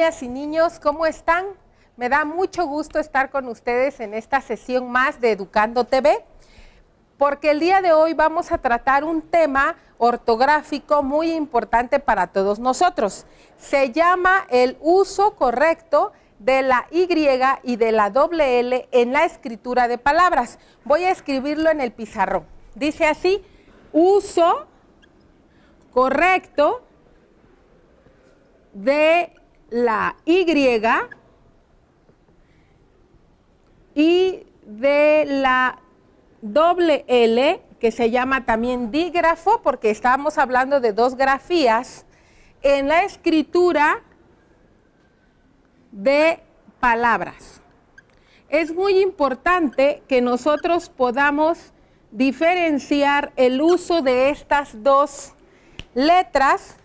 niñas y niños, ¿cómo están? Me da mucho gusto estar con ustedes en esta sesión más de Educando TV, porque el día de hoy vamos a tratar un tema ortográfico muy importante para todos nosotros. Se llama el uso correcto de la Y y de la doble L en la escritura de palabras. Voy a escribirlo en el pizarrón. Dice así: uso correcto de la Y y de la doble L, que se llama también dígrafo, porque estamos hablando de dos grafías en la escritura de palabras. Es muy importante que nosotros podamos diferenciar el uso de estas dos letras,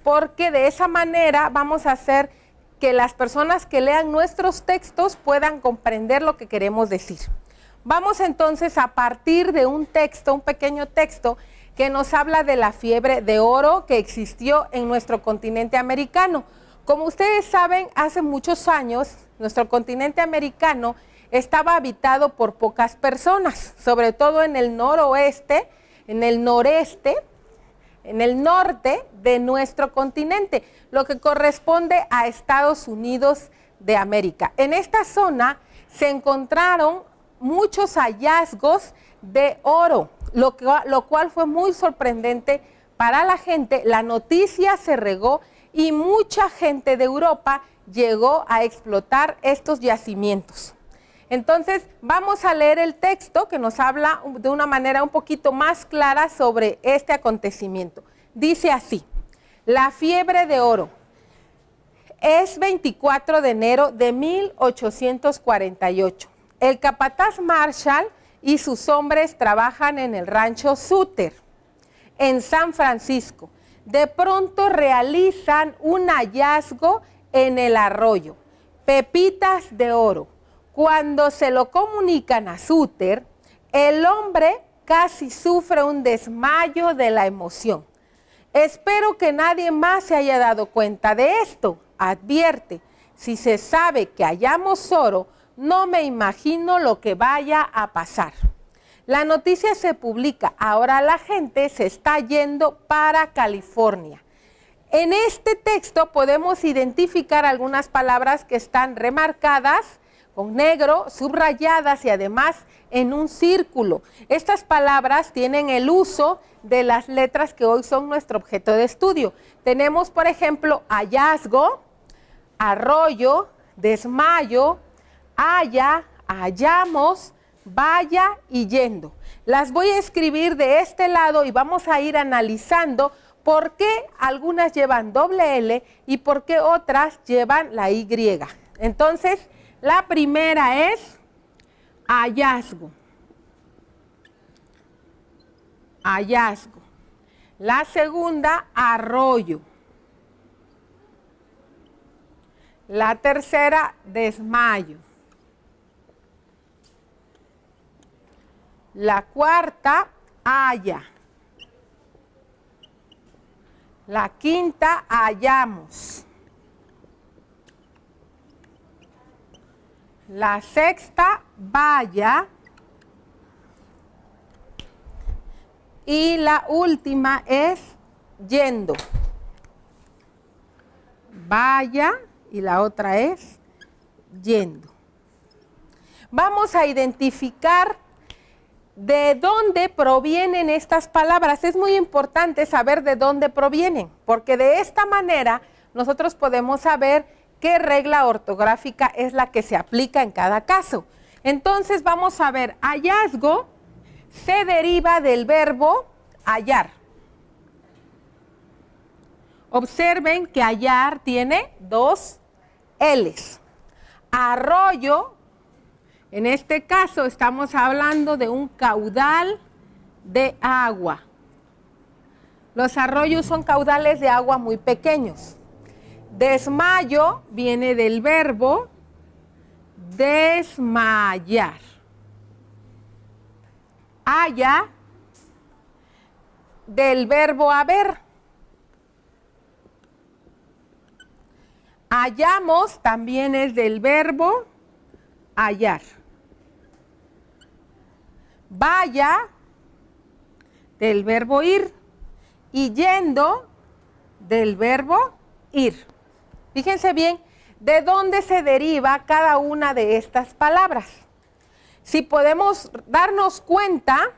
porque de esa manera vamos a hacer que las personas que lean nuestros textos puedan comprender lo que queremos decir. Vamos entonces a partir de un texto, un pequeño texto que nos habla de la fiebre de oro que existió en nuestro continente americano. Como ustedes saben, hace muchos años nuestro continente americano estaba habitado por pocas personas, sobre todo en el noroeste, en el noreste, en el norte de nuestro continente, lo que corresponde a Estados Unidos de América. En esta zona se encontraron muchos hallazgos de oro, lo cual fue muy sorprendente para la gente. La noticia se regó y mucha gente de Europa llegó a explotar estos yacimientos. Entonces, vamos a leer el texto que nos habla de una manera un poquito más clara sobre este acontecimiento. Dice así: la fiebre de oro. Es 24 de enero de 1848. El capataz Marshall y sus hombres trabajan en el rancho Sutter, en San Francisco. De pronto realizan un hallazgo en el arroyo, pepitas de oro. Cuando se lo comunican a Sutter, el hombre casi sufre un desmayo de la emoción. Espero que nadie más se haya dado cuenta de esto, advierte. Si se sabe que hallamos oro, no me imagino lo que vaya a pasar. La noticia se publica, ahora la gente se está yendo para California. En este texto podemos identificar algunas palabras que están remarcadas con negro, subrayadas y además en un círculo. Estas palabras tienen el uso de las letras que hoy son nuestro objeto de estudio. Tenemos, por ejemplo, hallazgo, arroyo, desmayo, haya, hallamos, vaya y yendo. Las voy a escribir de este lado y vamos a ir analizando por qué algunas llevan doble L y por qué otras llevan la Y. Entonces, la primera es hallazgo. Hallazgo. La segunda, arroyo. La tercera, desmayo. La cuarta, haya. La quinta, hallamos. La sexta, vaya. Y la última es yendo. Vaya y la otra es yendo. Vamos a identificar de dónde provienen estas palabras. Es muy importante saber de dónde provienen, porque de esta manera nosotros podemos saber qué regla ortográfica es la que se aplica en cada caso. Entonces vamos a ver, hallazgo se deriva del verbo hallar. Observen que hallar tiene dos L's. Arroyo, en este caso estamos hablando de un caudal de agua. Los arroyos son caudales de agua muy pequeños. Desmayo viene del verbo desmayar. Haya del verbo haber. Hallamos también es del verbo hallar. Vaya del verbo ir. Y yendo del verbo ir. Fíjense bien, ¿de dónde se deriva cada una de estas palabras? Si podemos darnos cuenta,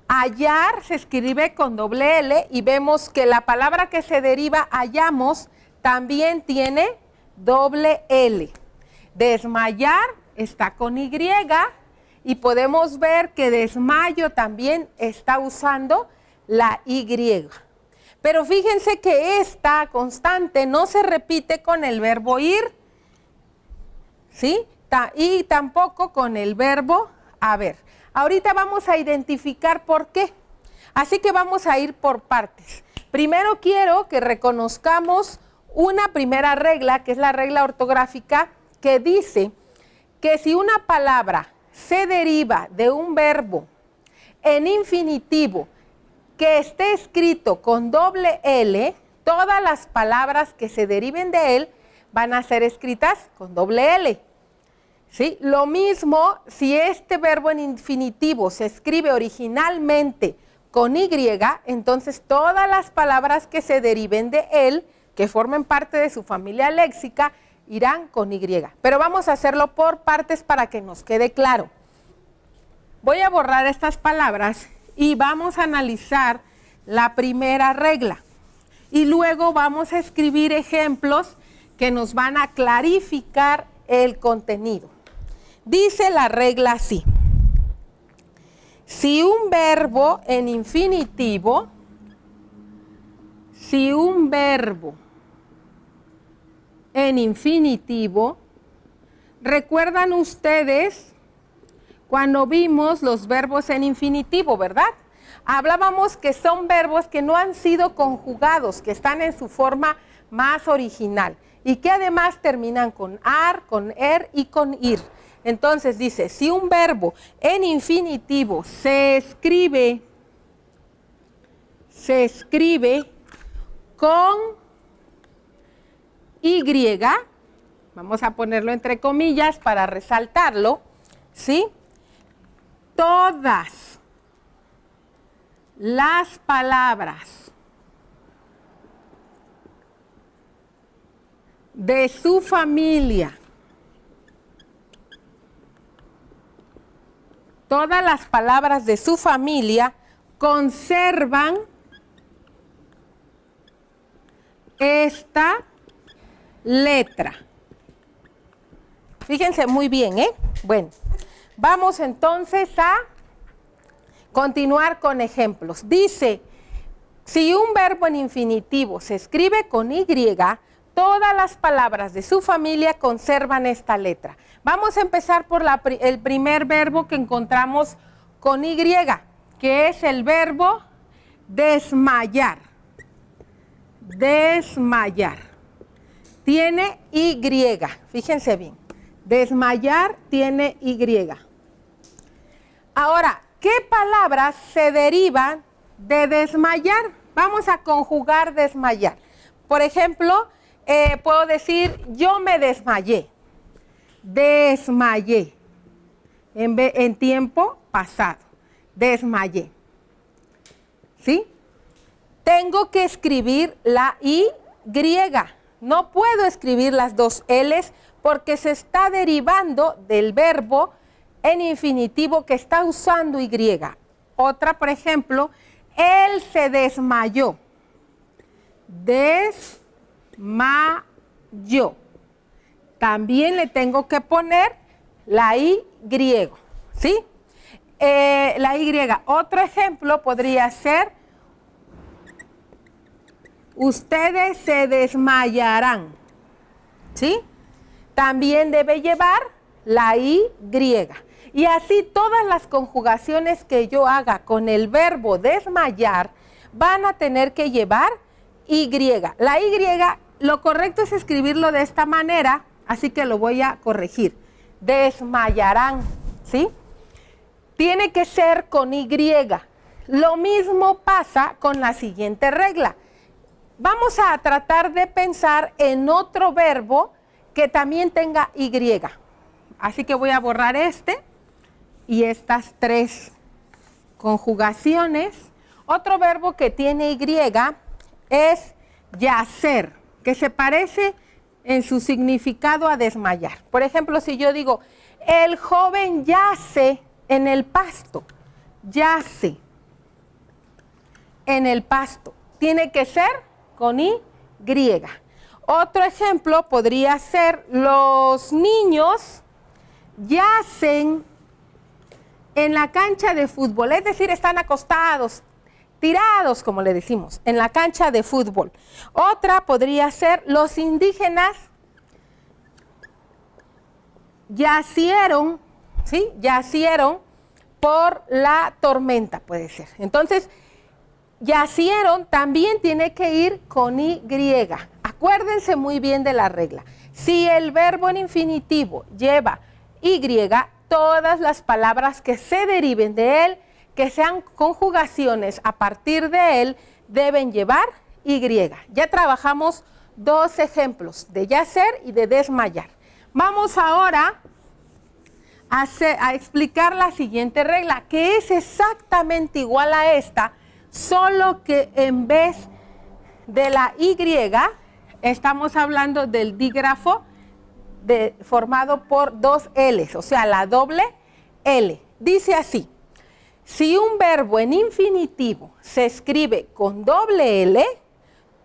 hallar se escribe con doble L y vemos que la palabra que se deriva hallamos también tiene doble L. Desmayar está con Y y podemos ver que desmayo también está usando la Y. Pero fíjense que esta constante no se repite con el verbo ir, ¿sí? Y tampoco con el verbo haber. Ahorita vamos a identificar por qué. Así que vamos a ir por partes. Primero quiero que reconozcamos una primera regla, que es la regla ortográfica, que dice que si una palabra se deriva de un verbo en infinitivo que esté escrito con doble L, todas las palabras que se deriven de él van a ser escritas con doble L. ¿Sí? Lo mismo si este verbo en infinitivo se escribe originalmente con Y, entonces todas las palabras que se deriven de él, que formen parte de su familia léxica, irán con Y. Pero vamos a hacerlo por partes para que nos quede claro. Voy a borrar estas palabras y vamos a analizar la primera regla. Y luego vamos a escribir ejemplos que nos van a clarificar el contenido. Dice la regla así. Si un verbo en infinitivo, ¿recuerdan ustedes cuando vimos los verbos en infinitivo, verdad? Hablábamos que son verbos que no han sido conjugados, que están en su forma más original y que además terminan con ar, con er y con ir. Entonces dice, si un verbo en infinitivo se escribe con Y, vamos a ponerlo entre comillas para resaltarlo, ¿sí? Todas las palabras de su familia, conservan esta letra. Fíjense muy bien, ¿eh? Bueno, vamos entonces a continuar con ejemplos. Dice, si un verbo en infinitivo se escribe con Y, todas las palabras de su familia conservan esta letra. Vamos a empezar por el primer verbo que encontramos con Y, que es el verbo desmayar. Desmayar. Tiene Y, fíjense bien. Desmayar tiene Y. Ahora, ¿qué palabras se derivan de desmayar? Vamos a conjugar desmayar. Por ejemplo, puedo decir, yo me desmayé. Desmayé. En tiempo pasado. Desmayé. ¿Sí? Tengo que escribir la Y. No puedo escribir las dos L's porque se está derivando del verbo en infinitivo que está usando Y. Otra, por ejemplo, él se desmayó. Desmayó. También le tengo que poner la Y, ¿sí? La Y. Otro ejemplo podría ser, ustedes se desmayarán, ¿sí? También debe llevar la Y. Y así todas las conjugaciones que yo haga con el verbo desmayar van a tener que llevar Y. La Y, lo correcto es escribirlo de esta manera, así que lo voy a corregir. Desmayarán, ¿sí? Tiene que ser con Y. Lo mismo pasa con la siguiente regla. Vamos a tratar de pensar en otro verbo que también tenga Y. Así que voy a borrar este y estas tres conjugaciones. Otro verbo que tiene Y es yacer, que se parece en su significado a desmayar. Por ejemplo, si yo digo, el joven yace en el pasto, yace en el pasto. Tiene que ser con Y. Otro ejemplo podría ser, los niños yacen en la cancha de fútbol, es decir, están acostados, tirados, como le decimos, en la cancha de fútbol. Otra podría ser, los indígenas yacieron, ¿sí? Yacieron por la tormenta, puede ser. Entonces, yacieron también tiene que ir con Y. Acuérdense muy bien de la regla. Si el verbo en infinitivo lleva Y, todas las palabras que se deriven de él, que sean conjugaciones a partir de él, deben llevar Y. Ya trabajamos dos ejemplos, de yacer y de desmayar. Vamos ahora a explicar la siguiente regla, que es exactamente igual a esta, solo que en vez de la Y, estamos hablando del dígrafo formado por dos L's, o sea, la doble L. Dice así, si un verbo en infinitivo se escribe con doble L,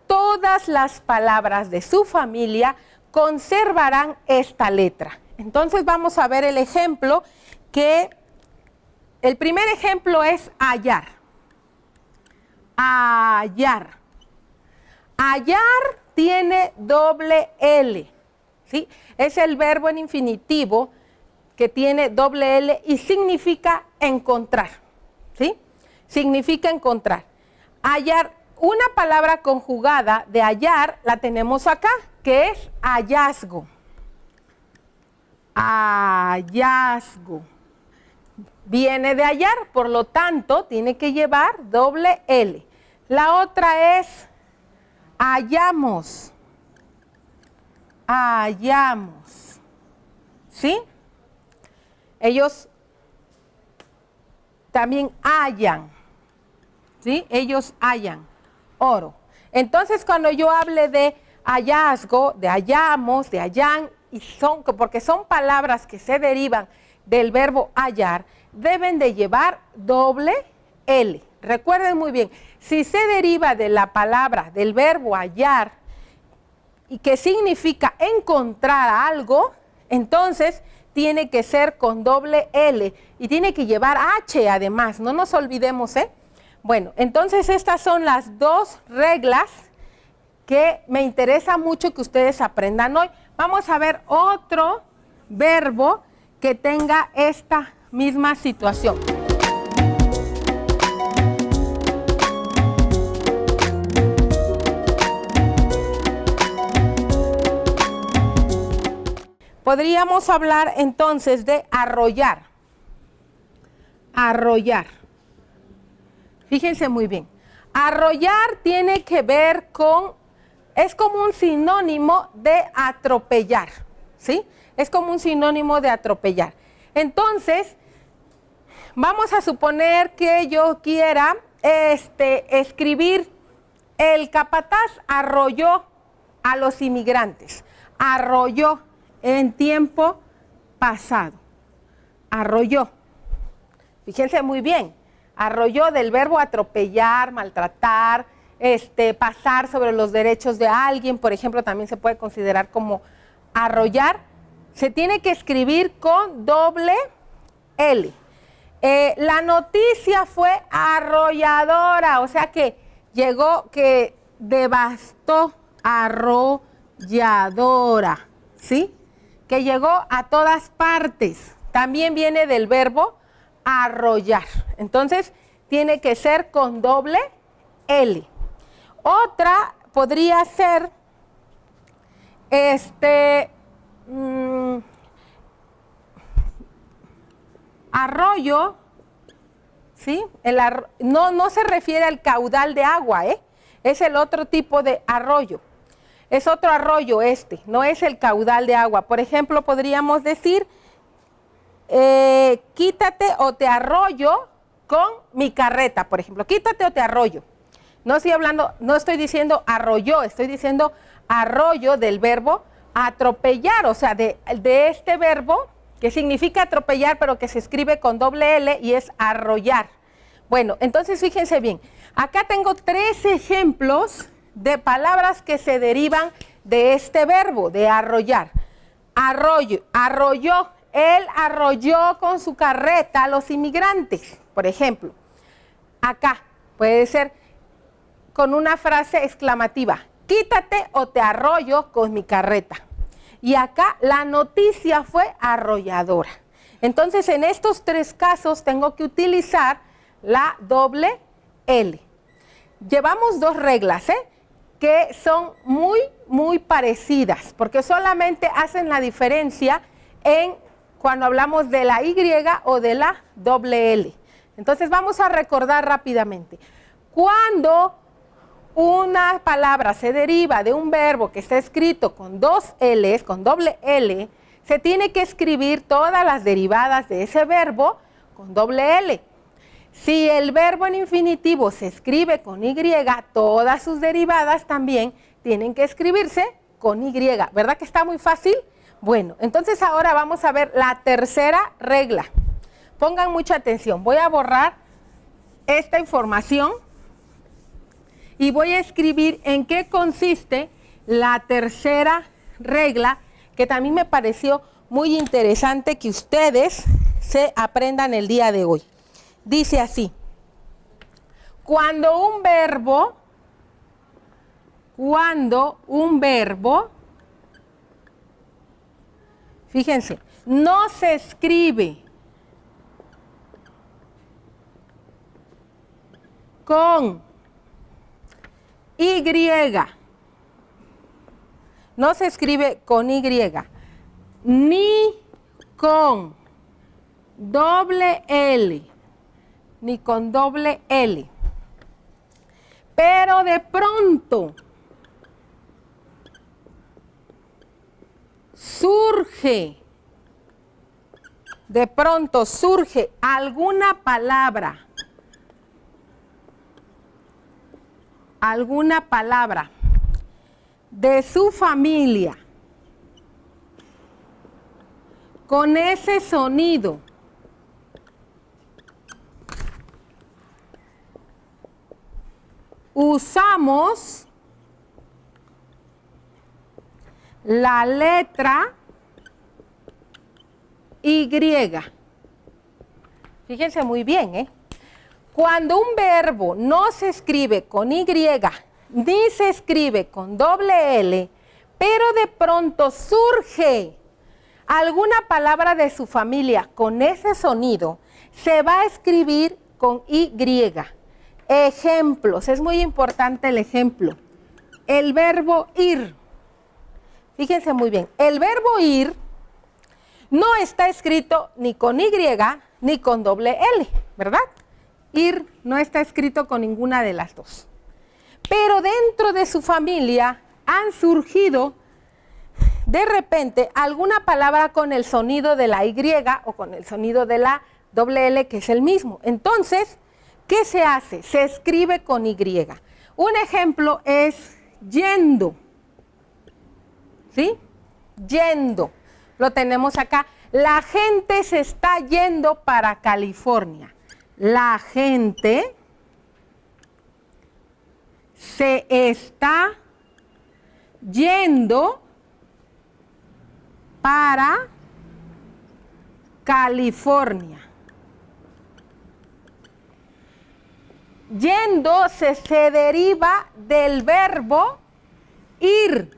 todas las palabras de su familia conservarán esta letra. Entonces vamos a ver el ejemplo, que el primer ejemplo es hallar. Hallar. Hallar tiene doble L, ¿sí? Es el verbo en infinitivo que tiene doble L y significa encontrar, ¿sí? Significa encontrar. Hallar, una palabra conjugada de hallar la tenemos acá, que es hallazgo. Hallazgo. Viene de hallar, por lo tanto, tiene que llevar doble L. La otra es hallamos. Hallamos. ¿Sí? Ellos también hallan. ¿Sí? Ellos hallan oro. Entonces, cuando yo hable de hallazgo, de hallamos, de hallan, porque son palabras que se derivan del verbo hallar, deben de llevar doble L. Recuerden muy bien, si se deriva de la palabra, del verbo hallar, y que significa encontrar algo, entonces tiene que ser con doble L y tiene que llevar H además, no nos olvidemos, ¿eh? Bueno, entonces estas son las dos reglas que me interesa mucho que ustedes aprendan hoy. Vamos a ver otro verbo que tenga esta misma situación. Podríamos hablar entonces de arrollar. Arrollar. Fíjense muy bien. Arrollar tiene que ver con, es como un sinónimo de atropellar, ¿sí? Es como un sinónimo de atropellar. Entonces, vamos a suponer que yo quiera escribir, el capataz arrolló a los inmigrantes. Arrolló en tiempo pasado. Arrolló. Fíjense muy bien. Arrolló del verbo atropellar, maltratar, pasar sobre los derechos de alguien, por ejemplo, también se puede considerar como arrollar. Se tiene que escribir con doble L. La noticia fue arrolladora, o sea que llegó, que devastó, arrolladora, ¿sí? Que llegó a todas partes. También viene del verbo arrollar. Entonces, tiene que ser con doble L. Otra podría ser, arroyo, ¿sí? No se refiere al caudal de agua, ¿eh? Es el otro tipo de arroyo. Es otro arroyo este, no es el caudal de agua. Por ejemplo, podríamos decir, quítate o te arroyo con mi carreta, por ejemplo. Quítate o te arroyo. No estoy hablando, no estoy diciendo arrolló, estoy diciendo arroyo del verbo atropellar, o sea, de este verbo que significa atropellar, pero que se escribe con doble L y es arrollar. Bueno, entonces fíjense bien, acá tengo 3 ejemplos de palabras que se derivan de este verbo, de arrollar. Arroyo, arrolló, él arrolló con su carreta a los inmigrantes, por ejemplo. Acá puede ser con una frase exclamativa, quítate o te arrollo con mi carreta. Y acá la noticia fue arrolladora. Entonces, en estos 3 casos tengo que utilizar la doble L. Llevamos 2 reglas, que son muy parecidas, porque solamente hacen la diferencia en cuando hablamos de la Y o de la doble L. Entonces, vamos a recordar rápidamente. Cuando una palabra se deriva de un verbo que está escrito con 2 L's, con doble L, se tiene que escribir todas las derivadas de ese verbo con doble L. Si el verbo en infinitivo se escribe con Y, todas sus derivadas también tienen que escribirse con Y. ¿Verdad que está muy fácil? Bueno, entonces ahora vamos a ver la tercera regla. Pongan mucha atención. Voy a borrar esta información y voy a escribir en qué consiste la tercera regla, que también me pareció muy interesante que ustedes se aprendan el día de hoy. Dice así: cuando un verbo, fíjense, no se escribe con Y, no se escribe con Y, ni con doble L, ni con doble L. Pero de pronto surge alguna palabra de su familia con ese sonido, usamos la letra Y. Fíjense muy bien, Cuando un verbo no se escribe con Y, ni se escribe con doble L, pero de pronto surge alguna palabra de su familia con ese sonido, se va a escribir con Y. Ejemplos, es muy importante el ejemplo. El verbo ir. Fíjense muy bien, el verbo ir no está escrito ni con Y ni con doble L, ¿verdad? Ir no está escrito con ninguna de las dos. Pero dentro de su familia han surgido de repente alguna palabra con el sonido de la Y o con el sonido de la doble L, que es el mismo. Entonces, ¿qué se hace? Se escribe con Y. Un ejemplo es yendo. ¿Sí? Yendo. Lo tenemos acá. La gente se está yendo para California. La gente se está yendo para California. Yendo se deriva del verbo ir.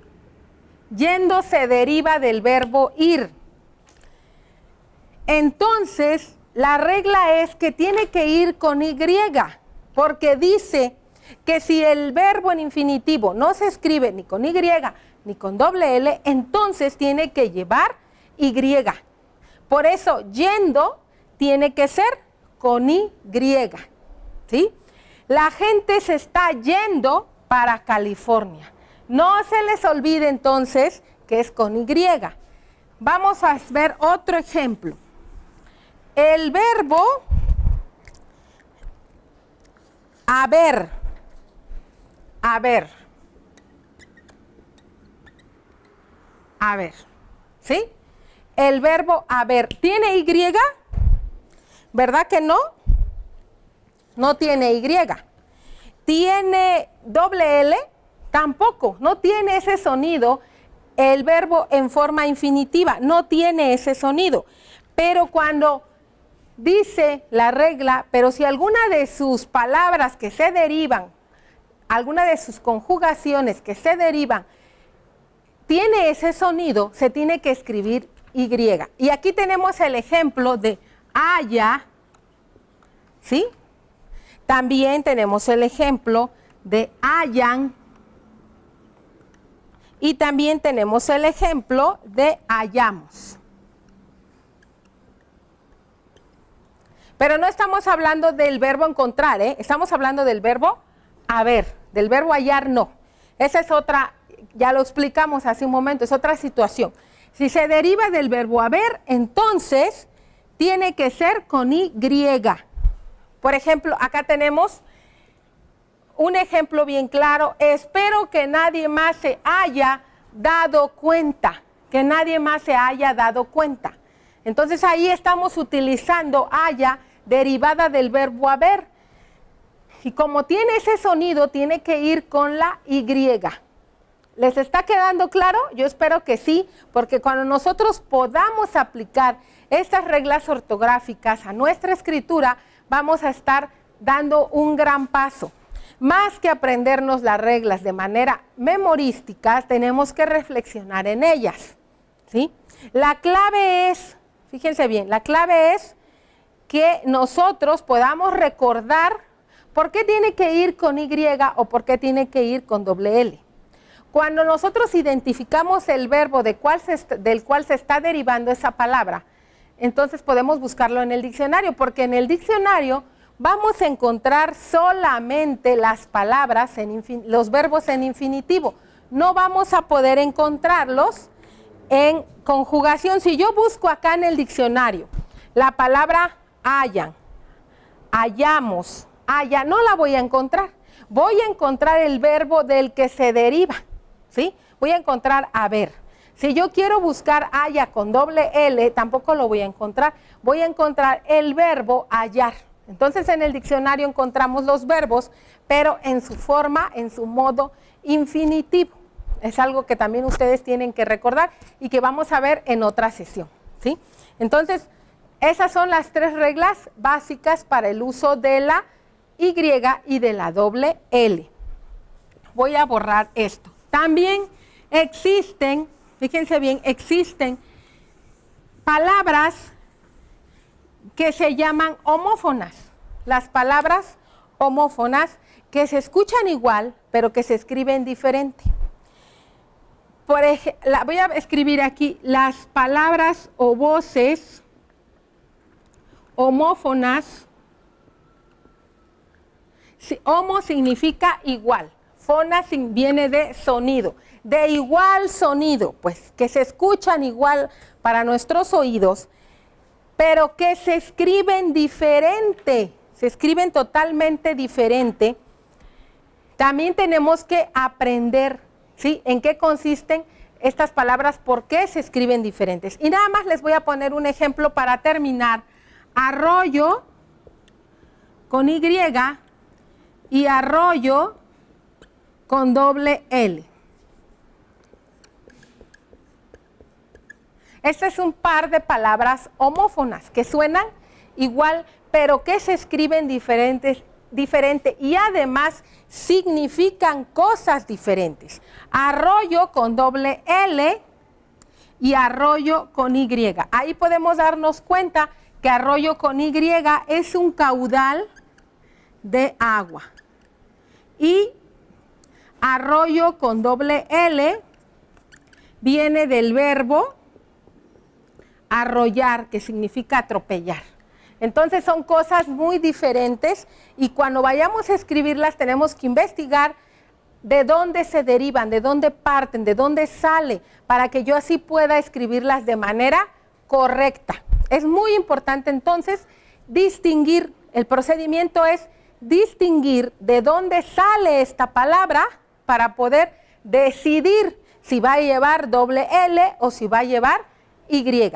Yendo se deriva del verbo ir. Entonces, la regla es que tiene que ir con Y, porque dice que si el verbo en infinitivo no se escribe ni con Y ni con doble L, entonces tiene que llevar Y. Por eso, yendo tiene que ser con Y. ¿Sí? La gente se está yendo para California. No se les olvide entonces que es con Y. Vamos a ver otro ejemplo. El verbo haber, ¿sí? El verbo haber, ¿tiene Y? ¿Verdad que no? No tiene Y. ¿Tiene doble L? Tampoco, no tiene ese sonido. El verbo en forma infinitiva no tiene ese sonido. Pero cuando dice la regla, pero si alguna de sus palabras que se derivan, alguna de sus conjugaciones que se derivan, tiene ese sonido, se tiene que escribir Y. Y aquí tenemos el ejemplo de haya, ¿sí? También tenemos el ejemplo de hayan. Y también tenemos el ejemplo de hayamos. Pero no estamos hablando del verbo encontrar, ¿eh? Estamos hablando del verbo haber, del verbo hallar no. Esa es otra, ya lo explicamos hace un momento, es otra situación. Si se deriva del verbo haber, entonces tiene que ser con Y. Por ejemplo, acá tenemos un ejemplo bien claro. Espero que nadie más se haya dado cuenta. Que nadie más se haya dado cuenta. Entonces ahí estamos utilizando haya derivada del verbo haber. Y como tiene ese sonido, tiene que ir con la Y. ¿Les está quedando claro? Yo espero que sí, porque cuando nosotros podamos aplicar estas reglas ortográficas a nuestra escritura, vamos a estar dando un gran paso. Más que aprendernos las reglas de manera memorística, tenemos que reflexionar en ellas, ¿sí? La clave es, fíjense bien, la clave es que nosotros podamos recordar por qué tiene que ir con Y o por qué tiene que ir con doble L. Cuando nosotros identificamos el verbo del cual se está derivando esa palabra, entonces podemos buscarlo en el diccionario, porque en el diccionario vamos a encontrar solamente las palabras, los verbos en infinitivo. No vamos a poder encontrarlos en conjugación. Si yo busco acá en el diccionario la palabra hayan, hayamos, haya, no la voy a encontrar. Voy a encontrar el verbo del que se deriva, ¿sí? Voy a encontrar haber. Si yo quiero buscar haya con doble L, tampoco lo voy a encontrar. Voy a encontrar el verbo hallar. Entonces en el diccionario encontramos los verbos, pero en su forma, en su modo infinitivo. Es algo que también ustedes tienen que recordar y que vamos a ver en otra sesión, ¿sí? Entonces, esas son las tres reglas básicas para el uso de la Y y de la doble L. Voy a borrar esto. También existen, fíjense bien, existen palabras que se llaman homófonas. Las palabras homófonas que se escuchan igual, pero que se escriben diferente. Por ejemplo, voy a escribir aquí las palabras o voces homófonas. Homo significa igual, fona viene de sonido, de igual sonido, pues que se escuchan igual para nuestros oídos, pero que se escriben diferente, se escriben totalmente diferente. También tenemos que aprender, ¿sí?, en qué consisten estas palabras, por qué se escriben diferentes. Y nada más les voy a poner un ejemplo para terminar. Arroyo con Y y arroyo con doble L. Este es un par de palabras homófonas que suenan igual, pero que se escriben diferente y además significan cosas diferentes. Arroyo con doble L y arroyo con Y. Ahí podemos darnos cuenta que arroyo con Y es un caudal de agua. Y arroyo con doble L viene del verbo arrollar, que significa atropellar. Entonces son cosas muy diferentes y cuando vayamos a escribirlas tenemos que investigar de dónde se derivan, de dónde parten, de dónde sale, para que yo así pueda escribirlas de manera correcta. Es muy importante entonces distinguir, el procedimiento es distinguir de dónde sale esta palabra para poder decidir si va a llevar doble L o si va a llevar Y.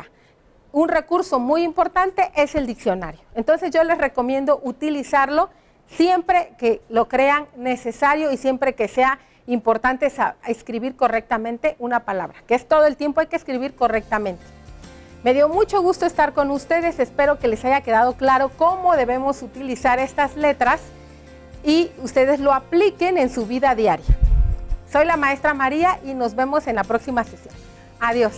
Un recurso muy importante es el diccionario. Entonces yo les recomiendo utilizarlo siempre que lo crean necesario y siempre que sea importante escribir correctamente una palabra, que es todo el tiempo hay que escribir correctamente. Me dio mucho gusto estar con ustedes, espero que les haya quedado claro cómo debemos utilizar estas letras y ustedes lo apliquen en su vida diaria. Soy la maestra María y nos vemos en la próxima sesión. Adiós.